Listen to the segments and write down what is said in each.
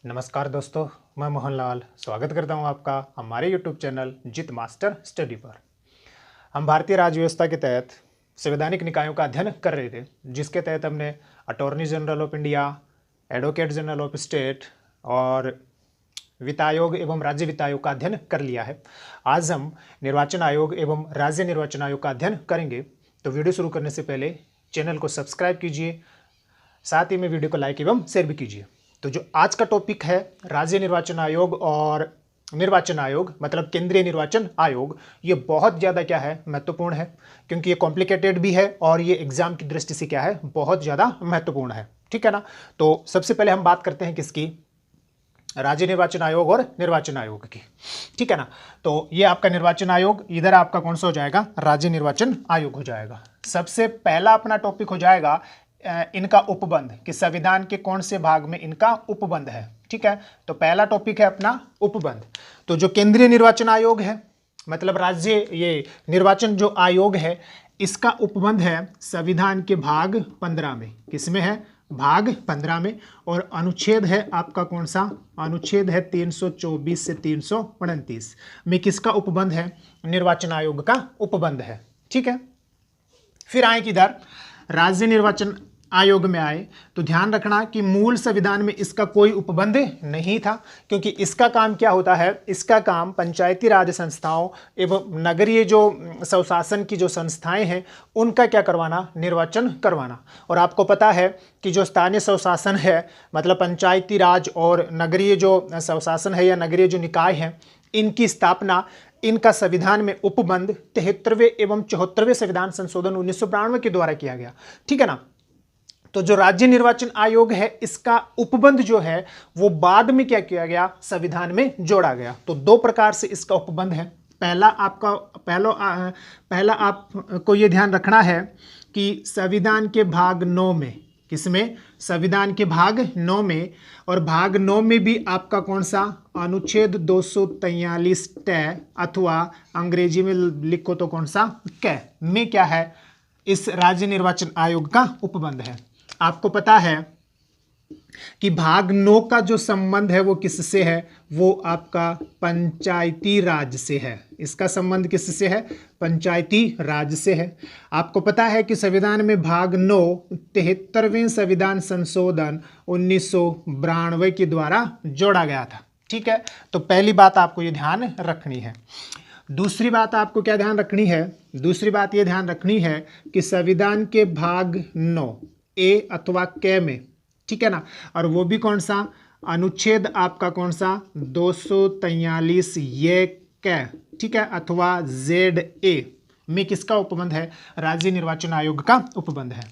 नमस्कार दोस्तों, मैं मोहनलाल स्वागत करता हूं आपका हमारे YouTube चैनल जित मास्टर स्टडी पर। हम भारतीय राज्य व्यवस्था के तहत संवैधानिक निकायों का अध्ययन कर रहे थे, जिसके तहत हमने attorney general of India, advocate general of state और वित्त आयोग एवं राज्य वित्त आयोग का अध्ययन कर लिया है। आज हम निर्वाचन आयोग एवं राज्य निर्वाचन आयोग का अध्ययन करेंगे। तो वीडियो शुरू करने से पहले चैनल को सब्सक्राइब कीजिए, साथ ही में वीडियो को लाइक एवं शेयर भी कीजिए। तो जो आज का टॉपिक है राज्य निर्वाचन आयोग और निर्वाचन आयोग मतलब केंद्रीय निर्वाचन आयोग, ये बहुत ज़्यादा क्या है, महत्वपूर्ण है, क्योंकि ये कॉम्प्लिकेटेड भी है और ये एग्जाम की दृष्टि से क्या है, बहुत ज़्यादा महत्वपूर्ण है। ठीक है ना। तो सबसे पहले हम बात करते हैं किसकी, राज्य निर्वाचन आयोग और निर्वाचन आयोग की। ठीक है ना। तो ये आपका निर्वाचन आयोग, इधर आपका कौन सा हो जाएगा, राज्य निर्वाचन आयोग हो जाएगा। सबसे पहला अपना टॉपिक हो जाएगा इनका उपबंध, कि संविधान के कौन से भाग में इनका उपबंध है। ठीक है। तो पहला टॉपिक है अपना उपबंध। तो जो केंद्रीय निर्वाचन आयोग है मतलब राज्य ये निर्वाचन जो आयोग है, इसका उपबंध है संविधान के भाग 15 में। किसमें है, भाग 15 में। और अनुच्छेद है आपका कौन सा, अनुच्छेद है 324 से 329 में किसका उपबंध है, निर्वाचन आयोग का उपबंध है। ठीक है। फिर आए किधर, राज्य निर्वाचन आयोग में आए तो ध्यान रखना कि मूल संविधान में इसका कोई उपबंध नहीं था, क्योंकि इसका काम क्या होता है, इसका काम पंचायती राज संस्थाओं एवं नगरीय जो स्वशासन की जो संस्थाएं हैं उनका क्या करवाना, निर्वाचन करवाना। और आपको पता है कि जो स्थानीय स्वशासन है मतलब पंचायती राज और नगरीय जो स्वशासन है या नगरीय जो निकाय है, इनकी स्थापना इनका संविधान में उपबंध 73वें एवं 74वें संविधान संशोधन 1992 के द्वारा किया गया। ठीक है ना। तो जो राज्य निर्वाचन आयोग है इसका उपबंध जो है वो बाद में क्या किया गया, संविधान में जोड़ा गया। तो दो प्रकार से इसका उपबंध है। पहला आपको ये ध्यान रखना है कि संविधान के भाग 9 में, किसमें, संविधान के भाग 9 में, और भाग 9 में भी आपका कौन सा, अनुच्छेद 243 ट अथवा अंग्रेजी में लिखो तो कौन सा, क में क्या है, इस राज्य निर्वाचन आयोग का उपबंध है। आपको पता है कि भाग 9 का जो संबंध है वो किससे है, वो आपका पंचायती राज से है। इसका संबंध किससे है, पंचायती राज से है। आपको पता है कि संविधान में भाग 9 73वें संविधान संशोधन 1992 के द्वारा जोड़ा गया था। ठीक है। तो पहली बात आपको ये ध्यान रखनी है। दूसरी बात आपको क्या ध्यान रखनी है, दूसरी बात ये ध्यान रखनी है कि संविधान के भाग 9 ए अथवा क में, ठीक है ना, और वो भी कौन सा, अनुच्छेद आपका कौन सा 243 ये क, ठीक है, अथवा जेड ए में किसका उपबंध है, राज्य निर्वाचन आयोग का उपबंध है।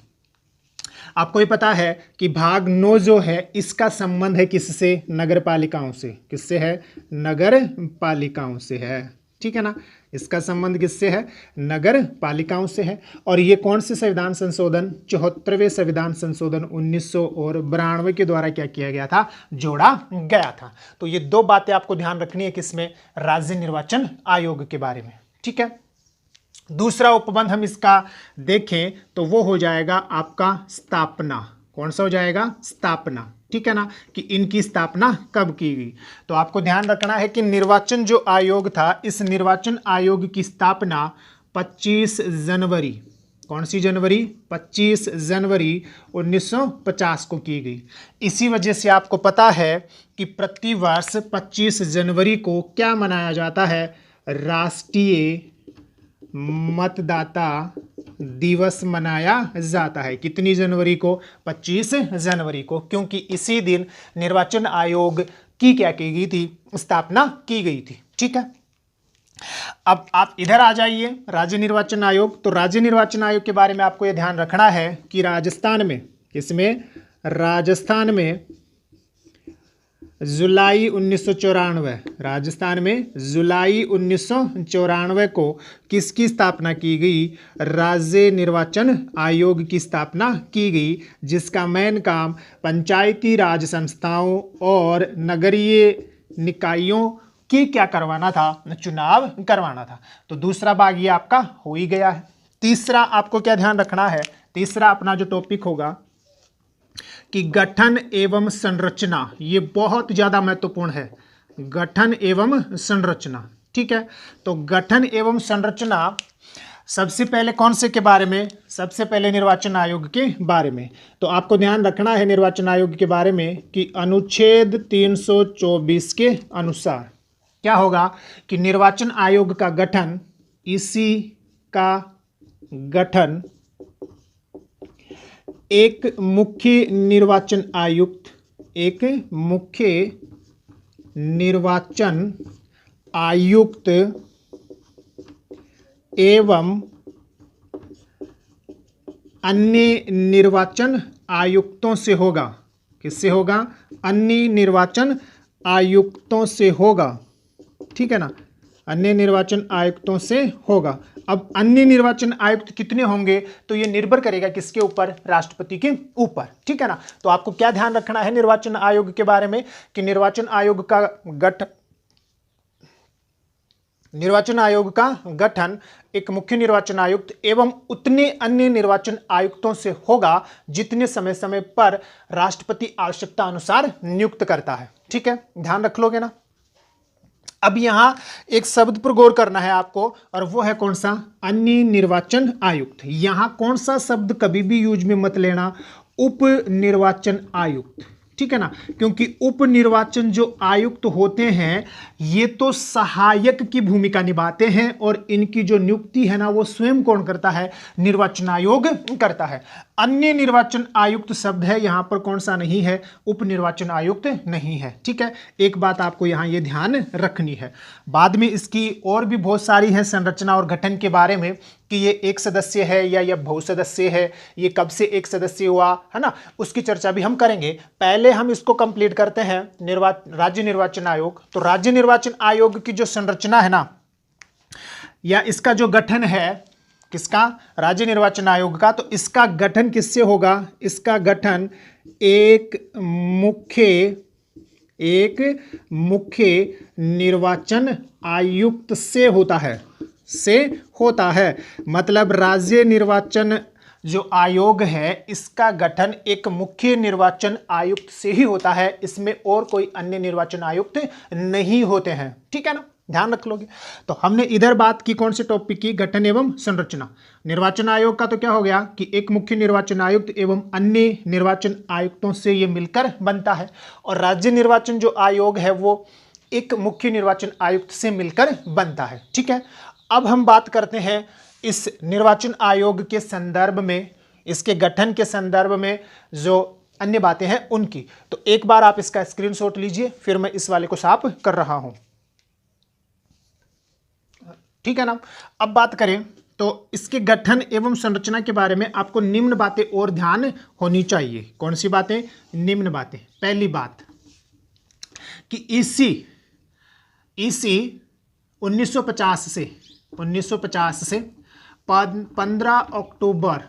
आपको ये पता है कि भाग 9 जो है इसका संबंध है किससे, नगर पालिकाओं से। किससे है, नगर पालिकाओं से है। ठीक है ना। इसका संबंध किससे है, नगर पालिकाओं से है। और ये कौन से संविधान संशोधन, 74वें संविधान संशोधन 1992 के द्वारा क्या किया गया था, जोड़ा गया था। तो ये दो बातें आपको ध्यान रखनी है किसमें, राज्य निर्वाचन आयोग के बारे में। ठीक है। दूसरा उपबंध हम इसका देखें तो वो हो जाएगा आपका स्थापना। कौन सा हो जाएगा, स्थापना। ठीक है ना, कि इनकी स्थापना कब की गई। तो आपको ध्यान रखना है कि निर्वाचन जो आयोग था, इस निर्वाचन आयोग की स्थापना 25 जनवरी, कौन सी जनवरी, 25 जनवरी 1950 को की गई। इसी वजह से आपको पता है कि प्रतिवर्ष 25 जनवरी को क्या मनाया जाता है, राष्ट्रीय मतदाता दिवस मनाया जाता है। कितनी जनवरी को, 25 जनवरी को, क्योंकि इसी दिन निर्वाचन आयोग की क्या की गई थी, स्थापना की गई थी। ठीक है। अब आप इधर आ जाइए, राज्य निर्वाचन आयोग। तो राज्य निर्वाचन आयोग के बारे में आपको यह ध्यान रखना है कि राजस्थान में, किसमें, राजस्थान में जुलाई 1994, राजस्थान में जुलाई 1994 को किसकी स्थापना की गई, राज्य निर्वाचन आयोग की स्थापना की गई, जिसका मेन काम पंचायती राज संस्थाओं और नगरीय निकायों की क्या करवाना था, चुनाव करवाना था। तो दूसरा भाग ये आपका हो ही गया है। तीसरा आपको क्या ध्यान रखना है, तीसरा अपना जो टॉपिक होगा कि गठन एवं संरचना, ये बहुत ज्यादा महत्वपूर्ण है, गठन एवं संरचना। ठीक है, तो गठन एवं संरचना सबसे पहले कौन से के बारे में? सबसे पहले निर्वाचन आयोग के बारे में। तो आपको ध्यान रखना है निर्वाचन आयोग के बारे में कि अनुच्छेद 324 के अनुसार क्या होगा कि निर्वाचन आयोग का गठन, इसी का गठन एक मुख्य निर्वाचन आयुक्त, एक मुख्य निर्वाचन आयुक्त एवं अन्य निर्वाचन आयुक्तों से होगा। किससे होगा? अन्य निर्वाचन आयुक्तों से होगा। ठीक है ना, अन्य निर्वाचन आयुक्तों से होगा। अब अन्य निर्वाचन आयुक्त कितने होंगे तो ये निर्भर करेगा किसके ऊपर? राष्ट्रपति के ऊपर। ठीक है ना, तो आपको क्या ध्यान रखना है निर्वाचन आयोग के बारे में कि निर्वाचन आयोग का गठन एक मुख्य निर्वाचन आयुक्त एवं उतने अन्य निर्वाचन आयुक्तों से होगा जितने समय समय पर राष्ट्रपति आवश्यकता अनुसार नियुक्त करता है। ठीक है, ध्यान रख लोगे ना। अब यहां एक शब्द पर गौर करना है आपको, और वो है कौन सा? अन्य निर्वाचन आयुक्त। यहां कौन सा शब्द कभी भी यूज में मत लेना? उप निर्वाचन आयुक्त। ठीक है ना, क्योंकि उप निर्वाचन जो आयुक्त होते हैं ये तो सहायक की भूमिका निभाते हैं और इनकी जो नियुक्ति है ना वो स्वयं कौन करता है? निर्वाचन आयोग करता है। अन्य निर्वाचन आयुक्त शब्द है, यहां पर कौन सा नहीं है? उप निर्वाचन आयुक्त नहीं है। ठीक है, एक बात आपको यहां ये ध्यान रखनी है। बाद में इसकी और भी बहुत सारी है संरचना और गठन के बारे में कि ये एक सदस्य है या यह बहुसदस्य है, ये कब से एक सदस्य हुआ है ना, उसकी चर्चा भी हम करेंगे। पहले हम इसको कंप्लीट करते हैं राज्य निर्वाचन आयोग। तो राज्य निर्वाचन आयोग की जो संरचना है ना या इसका जो गठन है, किसका? राज्य निर्वाचन आयोग का। तो इसका गठन किससे होगा? इसका गठन एक मुख्य निर्वाचन आयुक्त से होता है। मतलब राज्य निर्वाचन जो आयोग है इसका गठन एक मुख्य निर्वाचन आयुक्त से ही होता है, इसमें और कोई अन्य निर्वाचन आयुक्त नहीं होते हैं। ठीक है ना, ध्यान रख लोगे। तो हमने इधर बात की कौन से टॉपिक की? गठन एवं संरचना। निर्वाचन आयोग का तो क्या हो गया कि एक मुख्य निर्वाचन आयुक्त एवं अन्य निर्वाचन आयुक्तों से ये मिलकर बनता है, और राज्य निर्वाचन जो आयोग है वो एक मुख्य निर्वाचन आयुक्त से मिलकर बनता है। ठीक है, अब हम बात करते हैं इस निर्वाचन आयोग के संदर्भ में, इसके गठन के संदर्भ में जो अन्य बातें हैं उनकी। तो एक बार आप इसका स्क्रीनशॉट लीजिए, फिर मैं इस वाले को साफ कर रहा हूं। ठीक है ना, अब बात करें तो इसके गठन एवं संरचना के बारे में आपको निम्न बातें और ध्यान होनी चाहिए। कौन सी बातें? निम्न बातें। पहली बात कि इसी 1950 से 15 अक्टूबर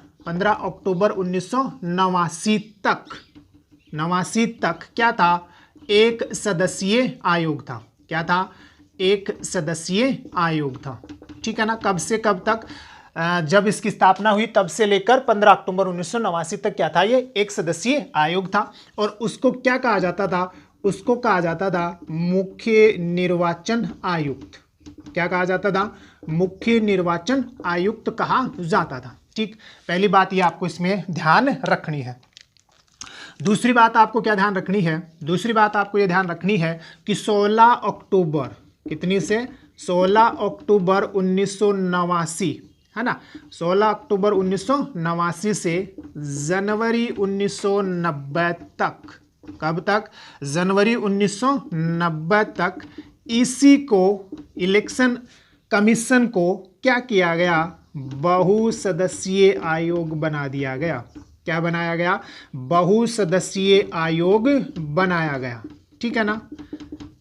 1989 तक क्या था? एक सदस्यीय आयोग था। क्या था? एक सदस्यीय आयोग था। ठीक है ना, कब से कब तक? जब इसकी स्थापना हुई तब से लेकर 15 अक्टूबर 1989 तक क्या था? ये एक सदस्यीय आयोग था। और उसको क्या कहा जाता था? उसको कहा जाता था मुख्य निर्वाचन आयुक्त। क्या कहा जाता था? मुख्य निर्वाचन आयुक्त कहा जाता था। ठीक, पहली बात ये आपको इसमें ध्यान रखनी है। दूसरी बात आपको क्या ध्यान रखनी है? दूसरी बात आपको ये ध्यान रखनी है कि 16 अक्टूबर कितनी से? 16 अक्टूबर 1989 है ना, 16 अक्टूबर 1989 से जनवरी 1990 तक। कब तक? जनवरी 1990 तक इसी को इलेक्शन कमीशन को क्या किया गया? बहुसदस्यीय आयोग बना दिया गया। क्या बनाया गया? बहुसदस्यीय आयोग बनाया गया। ठीक है ना,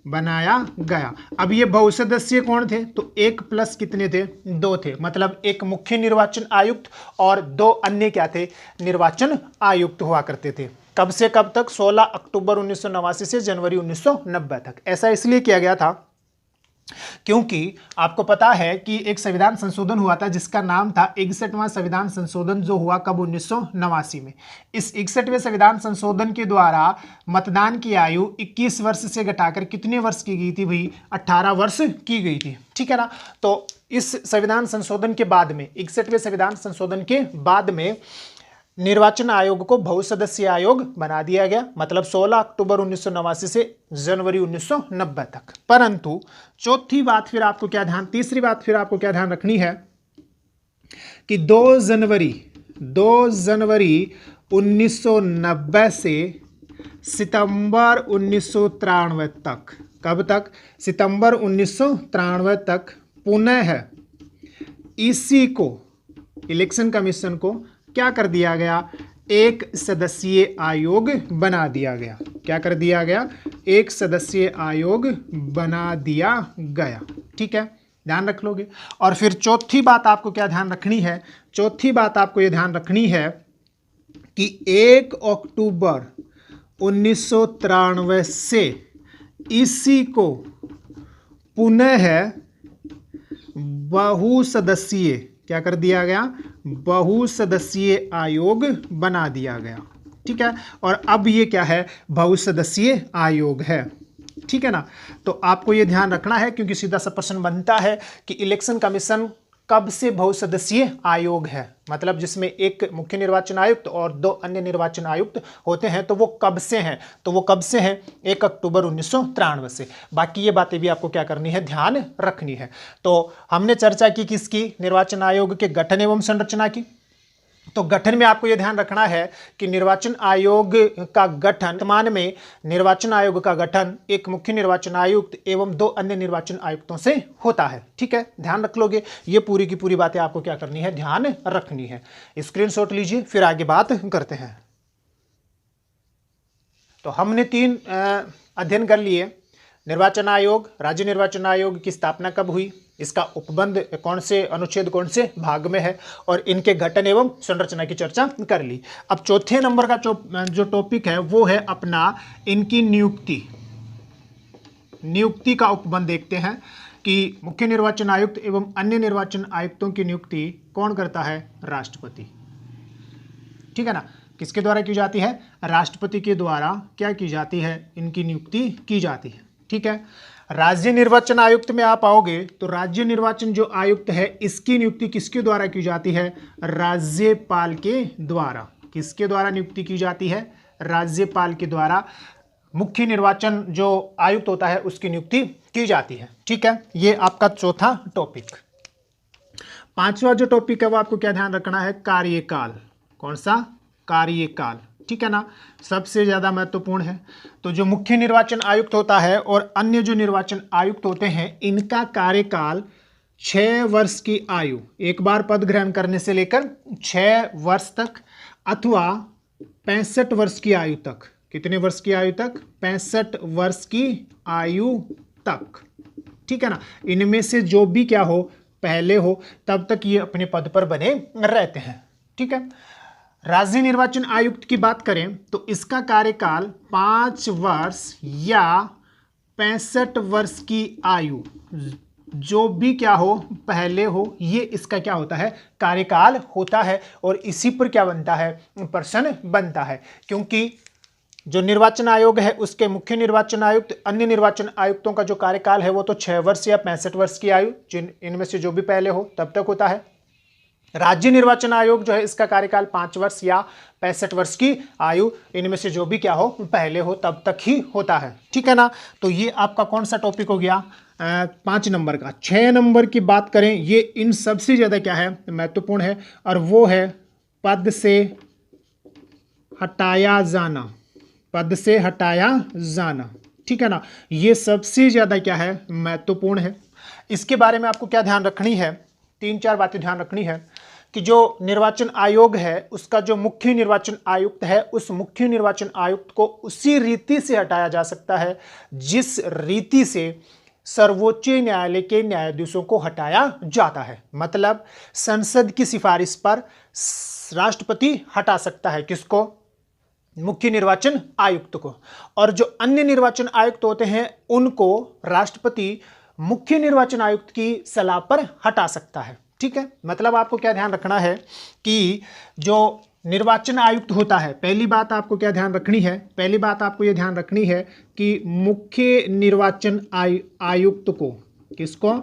बनाया गया। अब ये बहुसदस्यीय कौन थे? तो एक प्लस कितने थे? 2 थे। मतलब एक मुख्य निर्वाचन आयुक्त और 2 अन्य क्या थे? निर्वाचन आयुक्त हुआ करते थे। कब से कब तक? 16 अक्टूबर 1989 से जनवरी 1990 तक। ऐसा इसलिए किया गया था क्योंकि आपको पता है कि एक संविधान संशोधन हुआ था जिसका नाम था 61वां संविधान संशोधन, जो हुआ कब 1989 में। इस 61वें संविधान संशोधन के द्वारा मतदान की आयु 21 वर्ष से घटाकर कितने वर्ष की गई थी भाई? 18 वर्ष की गई थी, ठीक है ना। तो इस संविधान संशोधन के बाद में, 61वें संविधान संशोधन के बाद में निर्वाचन आयोग को बहुसदस्यीय आयोग बना दिया गया, मतलब 16 अक्टूबर 1989 से जनवरी 1990 तक। परंतु तीसरी बात फिर आपको क्या ध्यान रखनी है कि 2 जनवरी 1990 से सितंबर 1993 तक, कब तक? सितंबर 1993 तक पुनः इसी को, इलेक्शन कमीशन को क्या कर दिया गया? एक सदस्यीय आयोग बना दिया गया। क्या कर दिया गया? एक सदस्यीय आयोग बना दिया गया, ठीक है, ध्यान रख लोगे। और फिर चौथी बात आपको क्या ध्यान रखनी है? चौथी बात आपको ये ध्यान रखनी है कि 1 अक्टूबर 1993 से इसी को पुनः बहुसदस्यीय, क्या कर दिया गया? बहुसदस्यीय आयोग बना दिया गया, ठीक है। और अब ये क्या है? बहुसदस्यीय आयोग है, ठीक है ना। तो आपको ये ध्यान रखना है, क्योंकि सीधा सा प्रश्न बनता है कि इलेक्शन कमीशन कब से बहुसदस्यीय आयोग है, मतलब जिसमें एक मुख्य निर्वाचन आयुक्त और 2 अन्य निर्वाचन आयुक्त होते हैं, तो वो कब से हैं? तो वो कब से हैं? 1 अक्टूबर 1993 से। बाकी ये बातें भी आपको क्या करनी है? ध्यान रखनी है। तो हमने चर्चा की किसकी? निर्वाचन आयोग के गठन एवं संरचना की। तो गठन में आपको यह ध्यान रखना है कि निर्वाचन आयोग का गठन, वर्तमान में निर्वाचन आयोग का गठन एक मुख्य निर्वाचन आयुक्त एवं 2 अन्य निर्वाचन आयुक्तों से होता है, ठीक है, ध्यान रख लोगे। ये पूरी की पूरी बातें आपको क्या करनी है? ध्यान रखनी है। स्क्रीनशॉट लीजिए, फिर आगे बात करते हैं। तो हमने 3 अध्ययन कर लिए। निर्वाचन आयोग, राज्य निर्वाचन आयोग की स्थापना कब हुई, इसका उपबंध कौन से अनुच्छेद कौन से भाग में है, और इनके गठन एवं संरचना की चर्चा कर ली। अब चौथे नंबर का जो टॉपिक है वो है अपना इनकी नियुक्ति का उपबंध देखते हैं कि मुख्य निर्वाचन आयुक्त एवं अन्य निर्वाचन आयुक्तों की नियुक्ति कौन करता है? राष्ट्रपति, ठीक है ना। किसके द्वारा की जाती है? राष्ट्रपति के द्वारा क्या की जाती है? इनकी नियुक्ति की जाती है, ठीक है। राज्य निर्वाचन आयुक्त में आप आओगे तो राज्य निर्वाचन जो आयुक्त है इसकी नियुक्ति किसके द्वारा की जाती है? राज्यपाल के द्वारा। किसके द्वारा नियुक्ति की जाती है? राज्यपाल के द्वारा मुख्य निर्वाचन जो आयुक्त होता है उसकी नियुक्ति की जाती है, ठीक है। ये आपका चौथा टॉपिक। 5वां जो टॉपिक है वो आपको क्या ध्यान रखना है? कार्यकाल। कौन सा? कार्यकाल, ठीक है ना, सबसे ज्यादा महत्वपूर्ण है। तो जो मुख्य निर्वाचन आयुक्त होता है और अन्य जो निर्वाचन आयुक्त होते हैं इनका कार्यकाल 6 वर्ष की आयु, एक बार पद ग्रहण करने से लेकर 6 वर्ष तक, अथवा 65 वर्ष की आयु तक। कितने वर्ष की आयु तक? 65 वर्ष की आयु तक, ठीक है ना। इनमें से जो भी क्या हो, पहले हो, तब तक ये अपने पद पर बने रहते हैं, ठीक है। राज्य निर्वाचन आयुक्त की बात करें तो इसका कार्यकाल 5 वर्ष या 65 वर्ष की आयु, जो भी क्या हो, पहले हो, ये इसका क्या होता है? कार्यकाल होता है। और इसी पर क्या बनता है? प्रश्न बनता है, क्योंकि जो निर्वाचन आयोग है उसके मुख्य निर्वाचन आयुक्त, अन्य निर्वाचन आयुक्तों का जो कार्यकाल है वो तो 6 वर्ष या 65 वर्ष की आयु, जिन इनमें से जो भी पहले हो तब तक होता है। राज्य निर्वाचन आयोग जो है इसका कार्यकाल 5 वर्ष या 65 वर्ष की आयु, इनमें से जो भी क्या हो, पहले हो तब तक ही होता है, ठीक है ना। तो ये आपका कौन सा टॉपिक हो गया? 5 नंबर का। 6 नंबर की बात करें, ये इन सबसे ज्यादा क्या है? महत्वपूर्ण है, और वो है पद से हटाया जाना। पद से हटाया जाना, ठीक है ना। ये सबसे ज्यादा क्या है? महत्वपूर्ण है। इसके बारे में आपको क्या ध्यान रखनी है? 3-4 बातें ध्यान रखनी है कि जो निर्वाचन आयोग है उसका जो मुख्य निर्वाचन आयुक्त है, उस मुख्य निर्वाचन आयुक्त को उसी रीति से हटाया जा सकता है जिस रीति से सर्वोच्च न्यायालय के न्यायाधीशों को हटाया जाता है। मतलब संसद की सिफारिश पर राष्ट्रपति हटा सकता है किसको? मुख्य निर्वाचन आयुक्त को। और जो अन्य निर्वाचन आयुक्त होते हैं उनको राष्ट्रपति मुख्य निर्वाचन आयुक्त की सलाह पर हटा सकता है। ठीक है, मतलब आपको क्या ध्यान रखना है कि जो निर्वाचन आयुक्त होता है, पहली बात आपको क्या ध्यान रखनी है, पहली बात आपको यह ध्यान रखनी है कि मुख्य निर्वाचन आयुक्त को, किसको,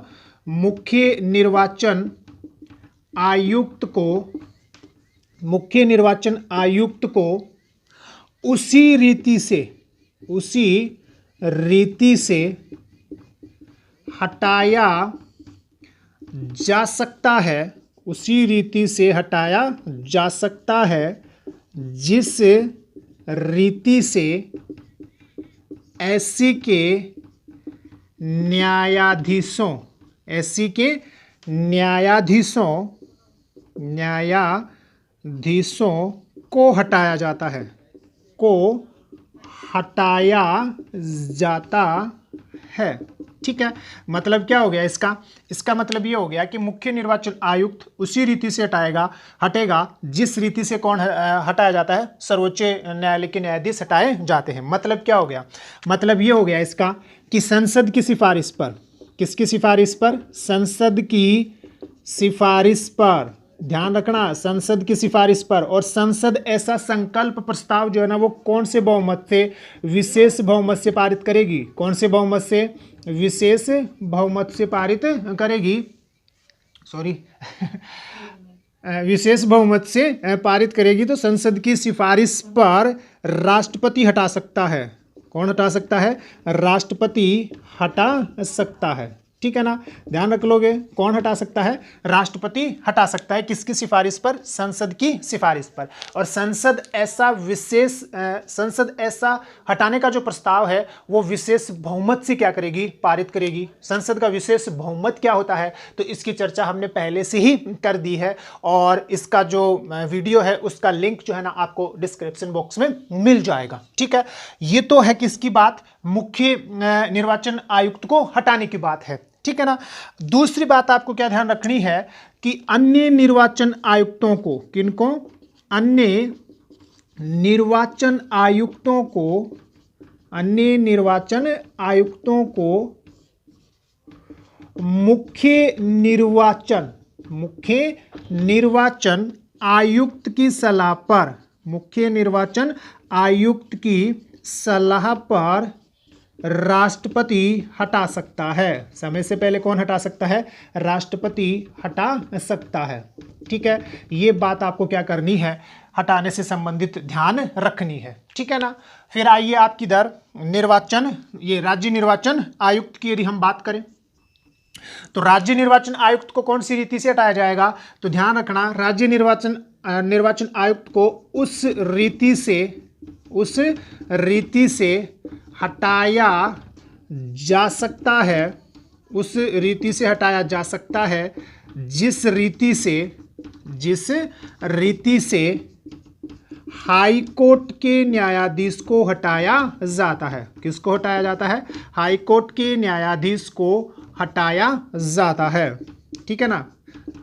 मुख्य निर्वाचन आयुक्त को, मुख्य निर्वाचन आयुक्त को उसी रीति से हटाया जा सकता है, उसी रीति से हटाया जा सकता है जिस रीति से एससी के न्यायाधीशों को हटाया जाता है। ठीक है, मतलब क्या हो गया इसका मतलब ये हो गया कि मुख्य निर्वाचन आयुक्त उसी रीति से हटेगा जिस रीति से कौन हटाया जाता है, सर्वोच्च न्यायालय के न्यायाधीश हटाए जाते हैं। मतलब क्या हो गया, मतलब ये हो गया इसका कि संसद की सिफारिश पर, किसकी सिफारिश पर, संसद की सिफारिश पर, ध्यान रखना, संसद की सिफारिश पर, और संसद ऐसा संकल्प प्रस्ताव जो है ना वो कौन से बहुमत से, विशेष बहुमत से पारित करेगी, कौन से बहुमत से, विशेष बहुमत से पारित करेगी, सॉरी विशेष बहुमत से पारित करेगी। तो संसद की सिफारिश पर राष्ट्रपति हटा सकता है। कौन हटा सकता है, राष्ट्रपति हटा सकता है। ठीक है ना, ध्यान रख लोगे, कौन हटा सकता है, राष्ट्रपति हटा सकता है। किसकी सिफारिश पर, संसद की सिफारिश पर। और संसद ऐसा हटाने का जो प्रस्ताव है वो विशेष बहुमत से क्या करेगी, पारित करेगी। संसद का विशेष बहुमत क्या होता है, तो इसकी चर्चा हमने पहले से ही कर दी है, और इसका जो वीडियो है उसका लिंक जो है ना आपको डिस्क्रिप्शन बॉक्स में मिल जाएगा। ठीक है, ये तो है किसकी बात, मुख्य निर्वाचन आयुक्त को हटाने की बात है। ठीक है ना, दूसरी बात आपको क्या ध्यान रखनी है कि अन्य निर्वाचन आयुक्तों को, किनको, अन्य निर्वाचन आयुक्तों को मुख्य निर्वाचन आयुक्त की सलाह पर, मुख्य निर्वाचन आयुक्त की सलाह पर राष्ट्रपति हटा सकता है। समय से पहले कौन हटा सकता है, राष्ट्रपति हटा सकता है। ठीक है, ये बात आपको क्या करनी है, हटाने से संबंधित ध्यान रखनी है। ठीक है ना, फिर आइए आपकी इधर ये राज्य निर्वाचन आयुक्त की यदि हम बात करें तो राज्य निर्वाचन आयुक्त को कौन सी रीति से हटाया जाएगा, तो ध्यान रखना, राज्य निर्वाचन आयुक्त को उस रीति से हटाया जा सकता है, उस रीति से हटाया जा सकता है जिस रीति से हाई कोर्ट के न्यायाधीश को हटाया जाता है। किसको हटाया जाता है, हाई कोर्ट के न्यायाधीश को हटाया जाता है। ठीक है ना,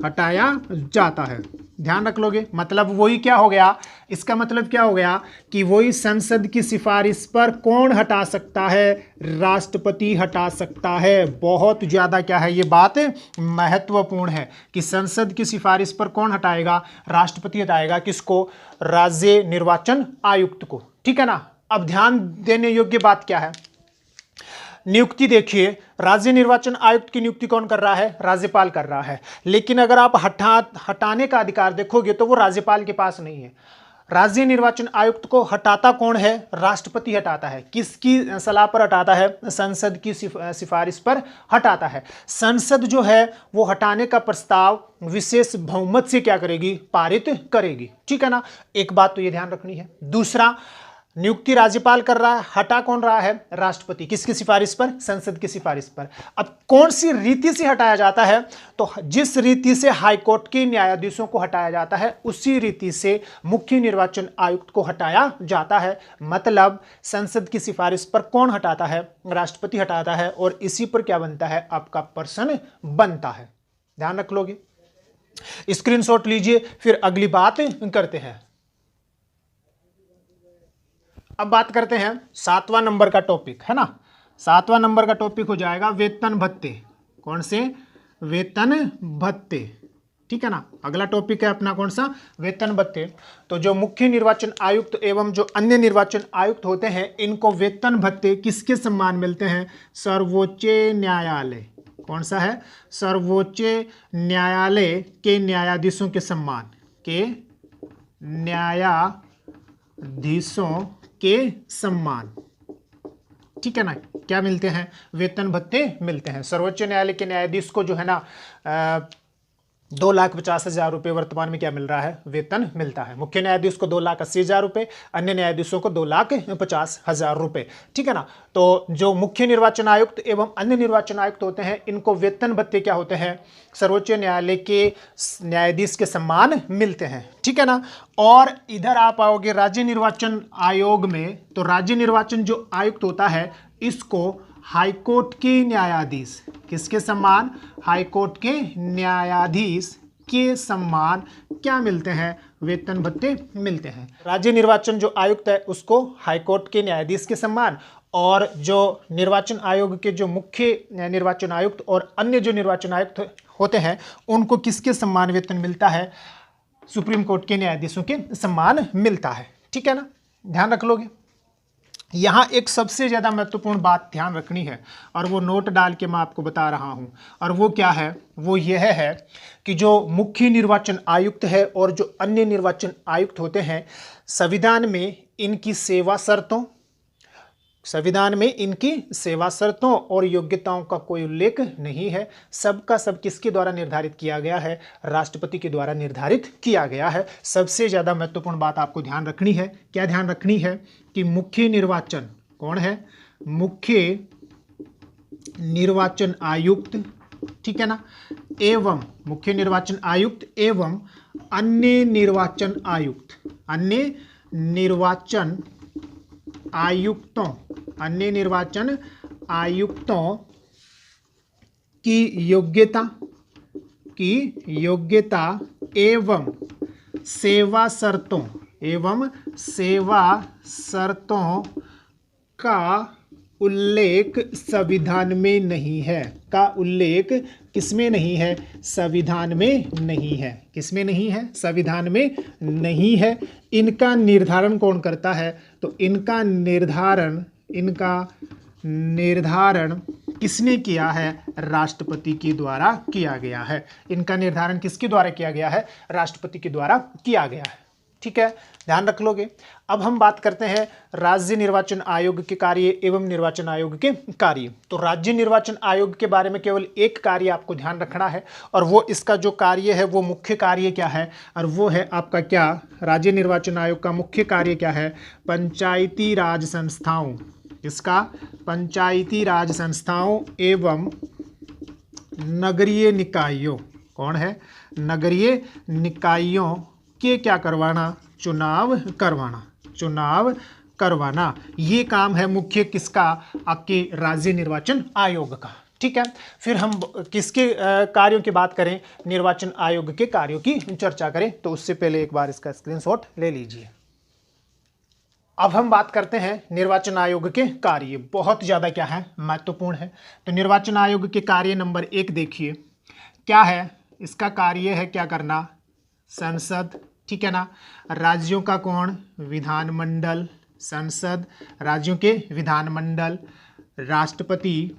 हटाया जाता है, ध्यान रख लोगे। मतलब वही क्या हो गया, इसका मतलब क्या हो गया कि वही संसद की सिफारिश पर कौन हटा सकता है, राष्ट्रपति हटा सकता है। बहुत ज़्यादा क्या है ये बात महत्वपूर्ण है कि संसद की सिफारिश पर कौन हटाएगा, राष्ट्रपति हटाएगा। किसको, राज्य निर्वाचन आयुक्त को। ठीक है ना, अब ध्यान देने योग्य बात क्या है, नियुक्ति देखिए, राज्य निर्वाचन आयुक्त की नियुक्ति कौन कर रहा है, राज्यपाल कर रहा है। लेकिन अगर आप हटाने का अधिकार देखोगे तो वो राज्यपाल के पास नहीं है। राज्य निर्वाचन आयुक्त को हटाता कौन है, राष्ट्रपति हटाता है। किसकी सलाह पर हटाता है, संसद की सिफारिश पर हटाता है। संसद जो है वो हटाने का प्रस्ताव विशेष बहुमत से क्या करेगी, पारित करेगी। ठीक है ना, एक बात तो ये ध्यान रखनी है। दूसरा, नियुक्ति राज्यपाल कर रहा है, हटा कौन रहा है, राष्ट्रपति। किसकी सिफारिश पर, संसद की सिफारिश पर। अब कौन सी रीति से हटाया जाता है, तो जिस रीति से हाईकोर्ट के न्यायाधीशों को हटाया जाता है उसी रीति से मुख्य निर्वाचन आयुक्त को हटाया जाता है। मतलब संसद की सिफारिश पर कौन हटाता है, राष्ट्रपति हटाता है, और इसी पर क्या बनता है, आपका प्रश्न बनता है। ध्यान रख लोगे, स्क्रीनशॉट लीजिए, फिर अगली बात करते हैं। अब बात करते हैं 7वां नंबर का टॉपिक है ना, 7वां नंबर का टॉपिक हो जाएगा वेतन भत्ते। कौन से? वेतन भत्ते। ठीक है ना। अगला टॉपिक है अपना कौन सा? वेतन भत्ते। तो जो मुख्य निर्वाचन आयुक्त एवं जो अन्य निर्वाचन आयुक्त होते हैं, इनको वेतन भत्ते किसके सम्मान मिलते हैं? सर्वोच्च न्यायालय। कौन सा है? सर्वोच्च न्यायालय के न्यायाधीशों के सम्मान, के न्यायाधीशों के सम्मान। ठीक है ना। क्या मिलते हैं? वेतन भत्ते मिलते हैं। सर्वोच्च न्यायालय के न्यायाधीश को जो है ना 2,50,000 रुपये वर्तमान में क्या मिल रहा है? वेतन मिलता है। मुख्य न्यायाधीश को 2,80,000 रुपये, अन्य न्यायाधीशों को 2,50,000 रुपये। ठीक है ना। तो जो मुख्य निर्वाचन आयुक्त एवं अन्य निर्वाचन आयुक्त होते हैं, इनको वेतन भत्ते क्या होते हैं? सर्वोच्च न्यायालय के न्यायाधीश के सम्मान मिलते हैं। ठीक है ना। और इधर आप आओगे राज्य निर्वाचन आयोग में, तो राज्य निर्वाचन जो आयुक्त होता है, इसको हाईकोर्ट के न्यायाधीश, किसके सम्मान? हाईकोर्ट के न्यायाधीश के सम्मान क्या मिलते हैं? वेतन भत्ते मिलते हैं। राज्य निर्वाचन जो आयुक्त है उसको हाईकोर्ट के न्यायाधीश के सम्मान, और जो निर्वाचन आयोग के जो मुख्य निर्वाचन आयुक्त और अन्य जो निर्वाचन आयुक्त होते हैं, उनको किसके सम्मान वेतन मिलता है? सुप्रीम कोर्ट के न्यायाधीशों के सम्मान मिलता है। ठीक है ना। ध्यान रख लोगे। यहाँ एक सबसे ज़्यादा महत्वपूर्ण बात ध्यान रखनी है, और वो नोट डाल के मैं आपको बता रहा हूँ, और वो क्या है? वो यह है कि जो मुख्य निर्वाचन आयुक्त है और जो अन्य निर्वाचन आयुक्त होते हैं, संविधान में इनकी सेवा शर्तों, संविधान में इनकी सेवा शर्तों और योग्यताओं का कोई उल्लेख नहीं है। सबका सब किसके द्वारा निर्धारित किया गया है? राष्ट्रपति के द्वारा निर्धारित किया गया है। सबसे ज़्यादा महत्वपूर्ण बात आपको ध्यान रखनी है। क्या ध्यान रखनी है? कि मुख्य निर्वाचन कौन है? मुख्य निर्वाचन आयुक्त, ठीक है ना, एवं मुख्य निर्वाचन आयुक्त एवं अन्य निर्वाचन आयुक्त, अन्य निर्वाचन आयुक्तों, अन्य निर्वाचन आयुक्तों की योग्यता एवं सेवा शर्तों का उल्लेख संविधान में नहीं है। का उल्लेख किसमें नहीं है? संविधान में नहीं है। किसमें नहीं है? संविधान में नहीं है। इनका निर्धारण कौन करता है? तो इनका निर्धारण किसने किया है? राष्ट्रपति के द्वारा किया गया है। इनका निर्धारण किसके द्वारा किया गया है? राष्ट्रपति के द्वारा किया गया है। ठीक है, ध्यान रख लोगे। अब हम बात करते हैं राज्य निर्वाचन आयोग के कार्य एवं निर्वाचन आयोग के कार्य। तो राज्य निर्वाचन आयोग के बारे में केवल एक कार्य आपको ध्यान रखना है, और वो इसका जो कार्य है वो मुख्य कार्य क्या है? और वो है आपका क्या? राज्य निर्वाचन आयोग का मुख्य कार्य क्या है? पंचायती राज संस्थाओं, इसका पंचायती राज संस्थाओं एवं नगरीय निकायों, कौन है? नगरीय निकायों के क्या करवाना? चुनाव करवाना। ये काम है मुख्य किसका? आपके राज्य निर्वाचन आयोग का। ठीक है। फिर हम किसके कार्यों की बात करें? निर्वाचन आयोग के कार्यों की चर्चा करें, तो उससे पहले एक बार इसका स्क्रीनशॉट ले लीजिए। अब हम बात करते हैं निर्वाचन आयोग के कार्य। बहुत ज़्यादा क्या है? महत्वपूर्ण है। तो निर्वाचन आयोग के कार्य नंबर 1 देखिए क्या है। इसका कार्य है क्या करना? संसद, ठीक है ना, राज्यों का कौन? विधानमंडल, संसद, राज्यों के विधानमंडल, राष्ट्रपति,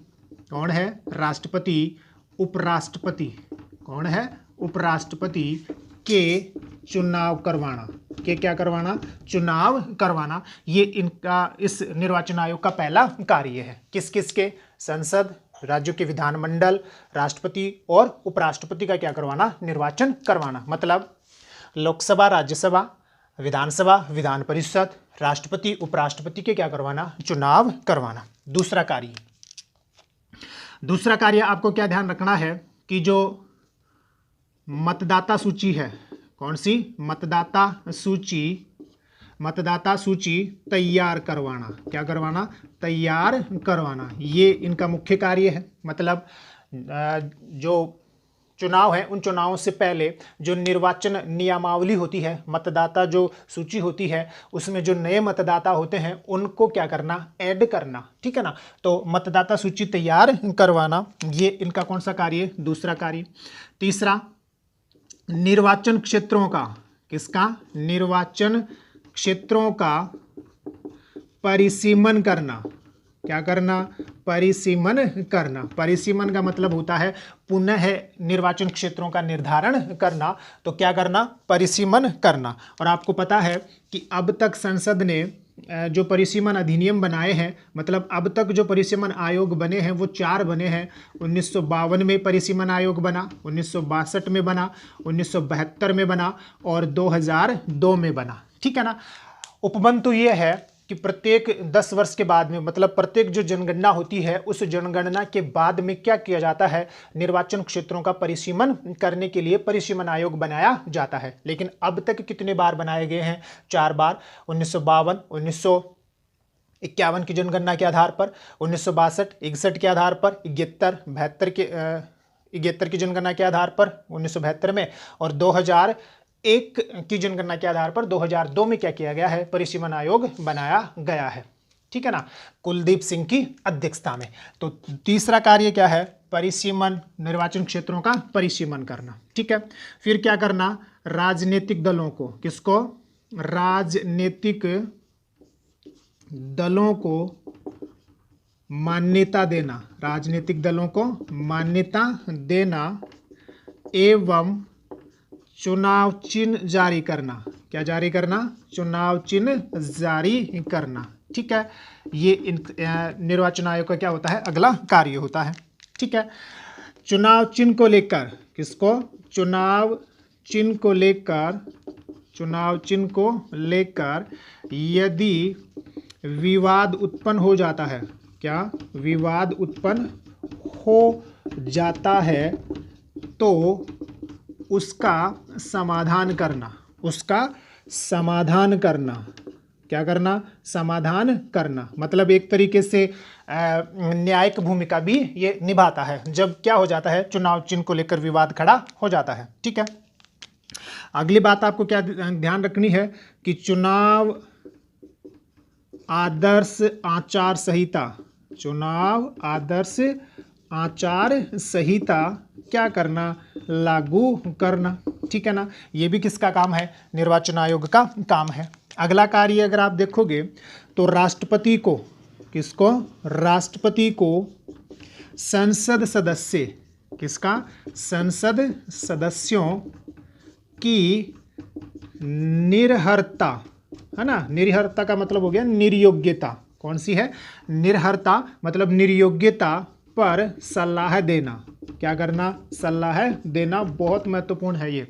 कौन है? राष्ट्रपति, उपराष्ट्रपति, कौन है? उपराष्ट्रपति के चुनाव करवाना। के क्या करवाना? चुनाव करवाना। ये इनका इस निर्वाचन आयोग का पहला कार्य है। किस किस के? संसद, राज्यों के विधानमंडल, राष्ट्रपति और उपराष्ट्रपति का क्या करवाना? निर्वाचन करवाना। मतलब लोकसभा, राज्यसभा, विधानसभा, विधान परिषद, राष्ट्रपति, उपराष्ट्रपति के क्या करवाना? चुनाव करवाना। दूसरा कार्य आपको क्या ध्यान रखना है कि जो मतदाता सूची है, कौन सी? मतदाता सूची तैयार करवाना। क्या करवाना? तैयार करवाना। ये इनका मुख्य कार्य है। मतलब जो चुनाव हैं उन चुनावों से पहले जो निर्वाचन नियमावली होती है, मतदाता जो सूची होती है, उसमें जो नए मतदाता होते हैं उनको क्या करना, ऐड करना, ठीक है ना। तो मतदाता सूची तैयार करवाना, ये इनका कौन सा कार्य, दूसरा कार्य। तीसरा, निर्वाचन क्षेत्रों का, किसका, निर्वाचन क्षेत्रों का परिसीमन करना। क्या करना, परिसीमन करना। परिसीमन का मतलब होता है पुनः निर्वाचन क्षेत्रों का निर्धारण करना। तो क्या करना, परिसीमन करना। और आपको पता है कि अब तक संसद ने जो परिसीमन अधिनियम बनाए हैं, मतलब अब तक जो परिसीमन आयोग बने हैं वो 4 बने हैं। 1952 में परिसीमन आयोग बना, 1962 में बना, 1972 में बना और 2002 में बना, ठीक है ना। उपबंध तो ये है कि प्रत्येक 10 वर्ष के बाद में, मतलब प्रत्येक जो जनगणना होती है उस जनगणना के बाद में क्या किया जाता है, निर्वाचन क्षेत्रों का परिसीमन करने के लिए परिसीमन आयोग बनाया जाता है। लेकिन अब तक कितने बार बनाए गए हैं, 4 बार। 1952, 1951 की जनगणना के आधार पर, 1962, 61 के आधार पर, 71, 72 की जनगणना के आधार पर 1972 में, और 2001 की जनगणना के आधार पर 2002 में क्या किया गया है, परिसीमन आयोग बनाया गया है, ठीक है ना, कुलदीप सिंह की अध्यक्षता में। तो तीसरा कार्य क्या है, परिसीमन, निर्वाचन क्षेत्रों का परिसीमन करना, ठीक है। फिर क्या करना, राजनीतिक दलों को, किसको, राजनीतिक दलों को मान्यता देना, राजनीतिक दलों को मान्यता देना एवं चुनाव चिन्ह जारी करना। क्या जारी करना, चुनाव चिन्ह जारी करना, ठीक है। ये निर्वाचन आयोग का क्या होता है, अगला कार्य होता है, ठीक है। चुनाव चिन्ह को लेकर, किसको, चुनाव चिन्ह को लेकर, चुनाव चिन्ह को लेकर यदि विवाद उत्पन्न हो जाता है, क्या विवाद उत्पन्न हो जाता है तो उसका समाधान करना, उसका समाधान करना। क्या करना, समाधान करना। मतलब एक तरीके से न्यायिक भूमिका भी ये निभाता है जब क्या हो जाता है, चुनाव चिन्ह को लेकर विवाद खड़ा हो जाता है, ठीक है। अगली बात आपको क्या ध्यान रखनी है कि चुनाव आदर्श आचार संहिता, चुनाव आदर्श आचार संहिता क्या करना, लागू करना, ठीक है ना। ये भी किसका काम है, निर्वाचन आयोग का काम है। अगला कार्य अगर आप देखोगे तो राष्ट्रपति को, किसको, राष्ट्रपति को संसद सदस्य, किसका, संसद सदस्यों की निर्हरता, है ना, निर्हरता का मतलब हो गया निर्योग्यता। कौन सी है, निर्हरता मतलब निर्योग्यता पर सलाह देना। क्या करना, सलाह देना, बहुत महत्वपूर्ण है ये।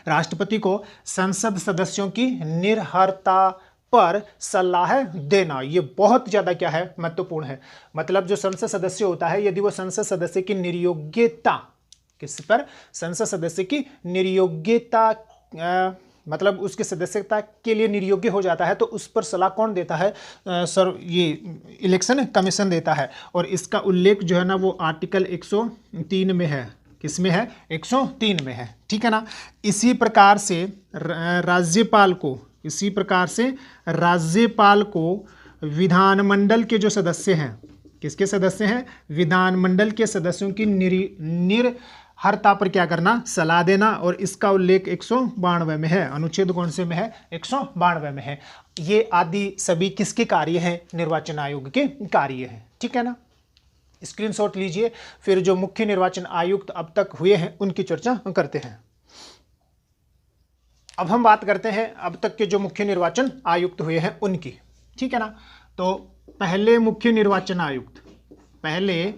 राष्ट्रपति को संसद सदस्यों की निर्हरता पर सलाह देना, ये बहुत ज़्यादा क्या है, महत्वपूर्ण है। मतलब जो संसद सदस्य होता है, यदि वो संसद सदस्य की निर्योग्यता, किस पर, संसद सदस्य की निर्योग्यता मतलब उसकी सदस्यता के लिए निर्योग्य हो जाता है तो उस पर सलाह कौन देता है, सर ये इलेक्शन कमीशन देता है। और इसका उल्लेख जो है ना वो आर्टिकल 103 में है। किस में है, 103 में है, ठीक है ना। इसी प्रकार से राज्यपाल को, इसी प्रकार से राज्यपाल को विधानमंडल के जो सदस्य हैं, किसके सदस्य हैं, विधानमंडल के सदस्यों की निर्हरता पर क्या करना, सलाह देना। और इसका उल्लेख 192 में है। अनुच्छेद कौन से में है, 192 में है। ये आदि सभी किसके कार्य हैं, निर्वाचन आयोग के कार्य हैं, ठीक है ना। स्क्रीनशॉट लीजिए। फिर जो मुख्य निर्वाचन आयुक्त अब तक हुए हैं उनकी चर्चा करते हैं। अब हम बात करते हैं अब तक के जो मुख्य निर्वाचन आयुक्त हुए हैं उनकी, ठीक है ना। तो पहले मुख्य निर्वाचन आयुक्त, पहले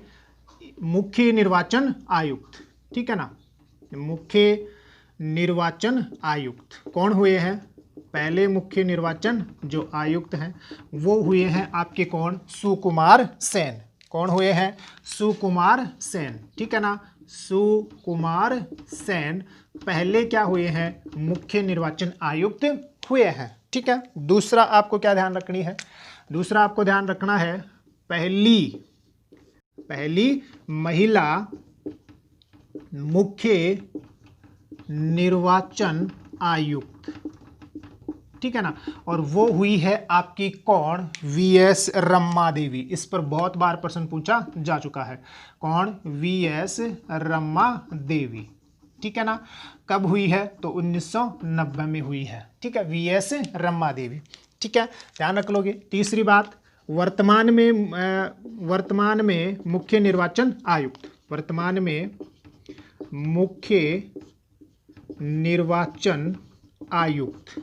मुख्य निर्वाचन आयुक्त, ठीक है ना, मुख्य निर्वाचन आयुक्त कौन हुए हैं, पहले मुख्य निर्वाचन जो आयुक्त हैं वो हुए हैं आपके कौन, सुकुमार सेन। कौन हुए हैं, सुकुमार सेन, ठीक है ना। सुकुमार सेन पहले क्या हुए हैं, मुख्य निर्वाचन आयुक्त हुए हैं, ठीक है। दूसरा आपको क्या ध्यान रखनी है, दूसरा आपको ध्यान रखना है पहली महिला मुख्य निर्वाचन आयुक्त, ठीक है ना। और वो हुई है आपकी कौन? वीएस रम्मा देवी। इस पर बहुत बार प्रश्न पूछा जा चुका है। कौन? वीएस रम्मा देवी, ठीक है ना। कब हुई है? तो 1990 में हुई है, ठीक है, वीएस रम्मा देवी, ठीक है, ध्यान रख लोगे। तीसरी बात, वर्तमान में मुख्य निर्वाचन आयुक्त, वर्तमान में मुख्य निर्वाचन आयुक्त,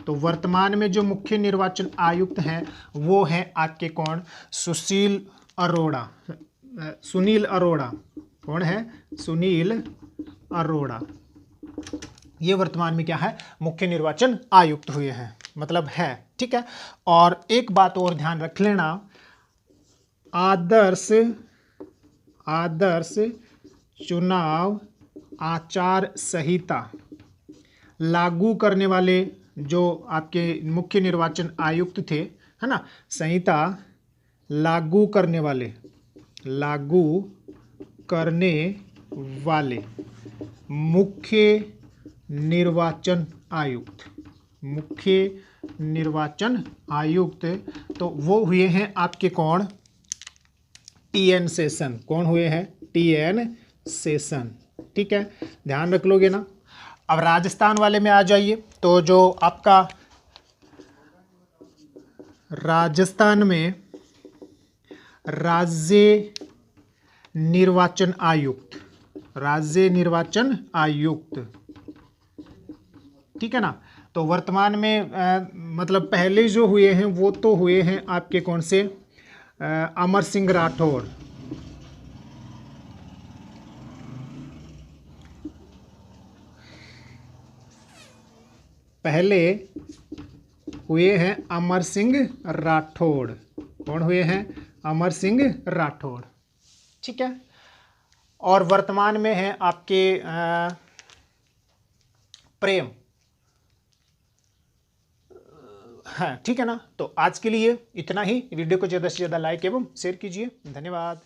तो वर्तमान में जो मुख्य निर्वाचन आयुक्त हैं वो हैं आपके कौन? सुनील अरोड़ा। सुनील अरोड़ा कौन है? सुनील अरोड़ा। ये वर्तमान में क्या है? मुख्य निर्वाचन आयुक्त हुए हैं, मतलब है, ठीक है। और एक बात और ध्यान रख लेना, आदर्श चुनाव आचार संहिता लागू करने वाले जो आपके मुख्य निर्वाचन आयुक्त थे, है ना, संहिता लागू करने वाले मुख्य निर्वाचन आयुक्त, तो वो हुए हैं आपके कौन? TN session. कौन हुए हैं? टीएन सेशन, ठीक है, ध्यान रख लोगे ना। अब राजस्थान वाले में आ जाइए, तो जो आपका राजस्थान में राज्य निर्वाचन आयुक्त, ठीक है ना। तो वर्तमान में मतलब पहले जो हुए हैं वो तो हुए हैं आपके कौन से? अमर सिंह राठौर, पहले हुए हैं अमर सिंह राठौड़। कौन हुए हैं? अमर सिंह राठौड़, ठीक है। और वर्तमान में है आपके प्रेम, हाँ, ठीक है ना। तो आज के लिए इतना ही। वीडियो को ज़्यादा से ज़्यादा लाइक एवं शेयर कीजिए। धन्यवाद।